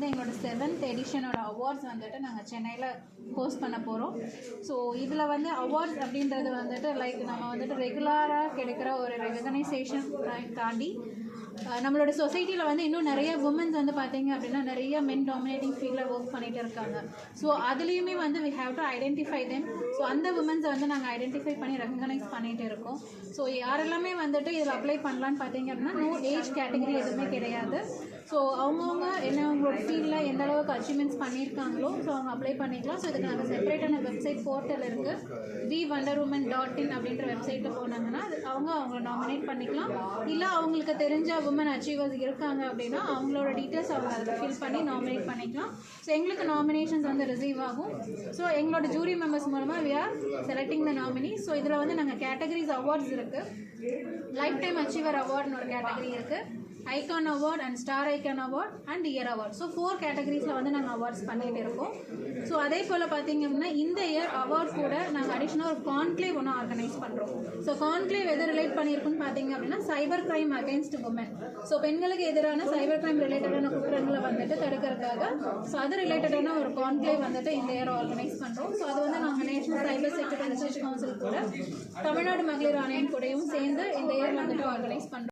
வந்து எங்களோட 7th எடிஷனோட awards வந்துட்டு நாங்கள் சென்னையில் ஹோஸ்ட் பண்ண போகிறோம். ஸோ இதில் வந்து அவார்ட்ஸ் அப்படின்றது வந்துட்டு லைக் நம்ம வந்துட்டு ரெகுலராக கிடைக்கிற ஒரு ரெகனைசேஷன் தாண்டி நம்மளோட சொசைட்டியில் வந்து இன்னும் நிறைய உமன்ஸ் வந்து பார்த்தீங்க அப்படின்னா நிறைய மென் டாமினேட்டிங் ஃபீல்டில் ஒர்க் பண்ணிகிட்டு இருக்காங்க. ஸோ அதுலேயுமே வந்து we have to identify them. So அந்த உமன்ஸை வந்து நாங்கள் ஐடென்டிஃபை பண்ணி ரெகனைஸ் பண்ணிகிட்டு இருக்கோம். ஸோ யாரெல்லாமே வந்துட்டு இதில் அப்ளை பண்ணலான்னு பார்த்தீங்க அப்படின்னா நோ ஏஜ் கேட்டகரி எதுவுமே கிடையாது. ஸோ அவங்கவுங்க என்ன அவங்களோட ஃபீல்டில் எந்த அளவுக்கு அச்சீவ்மெண்ட்ஸ் பண்ணியிருக்காங்களோ ஸோ அவங்க அப்ளை பண்ணிக்கலாம். ஸோ இதுக்கு நாங்கள் செப்பரேட்டான வெப்சைட் போர்ட்டல் இருக்குது, wewonderwoman.in அப்படின்ற வெப்சைட்டில் போனாங்கன்னா அவங்கள நாமினேட் பண்ணிக்கலாம். இல்லை அவங்களுக்கு தெரிஞ்ச உமன் அச்சீவர்ஸ் இருக்காங்க அப்படின்னா அவங்களோட டீட்டெயில்ஸ் அவங்க அதில் ஃபில் பண்ணி நாமினேட் பண்ணிக்கலாம். ஸோ எங்களுக்கு நாமினேஷன்ஸ் வந்து ரிசீவ் ஆகும். ஸோ எங்களோட ஜூரி மெம்பர்ஸ் மூலமாக we are selecting the nominee. So இதில் வந்து நாங்கள் கேட்டகரிஸ் அவார்ட்ஸ் இருக்குது. லைஃப் டைம் அச்சீவர் அவார்ட்னு ஒரு கேட்டகரி இருக்குது, icon award and star icon award and year award. So 4 கேட்டகரிஸில் வந்து நாங்கள் அவார்ட்ஸ் பண்ணிகிட்டு இருக்கோம். ஸோ அதே போல் பார்த்தீங்க அப்படின்னா இந்த இயர் அவார்ட் கூட நாங்கள் அடிஷ்னலாக ஒரு கான்க்ளேவ் ஒன்று ஆர்கனைஸ் பண்ணுறோம். ஸோ கான்க்ளேவ் எது ரிலேட் பண்ணியிருக்குன்னு பார்த்தீங்க அப்படின்னா cyber crime against woman. So பெண்களுக்கு எதிரான சைபர் கிரைம் ரிலேட்டடான குற்றங்களை வந்துட்டு தடுக்கிறதுக்காக ஸோ அது ரிலேட்டடான ஒரு கான்க்ளேவ் வந்துட்டு இந்த இயர் ஆர்கனைஸ் பண்ணுறோம். ஸோ அது வந்து நாங்கள் national cyber security research council கூட தமிழ்நாடு மகளிர் ஆணையம் கூடயும் சேர்ந்து இந்த இயர் வந்துட்டு ஆர்கனைஸ் பண்ணுறோம்.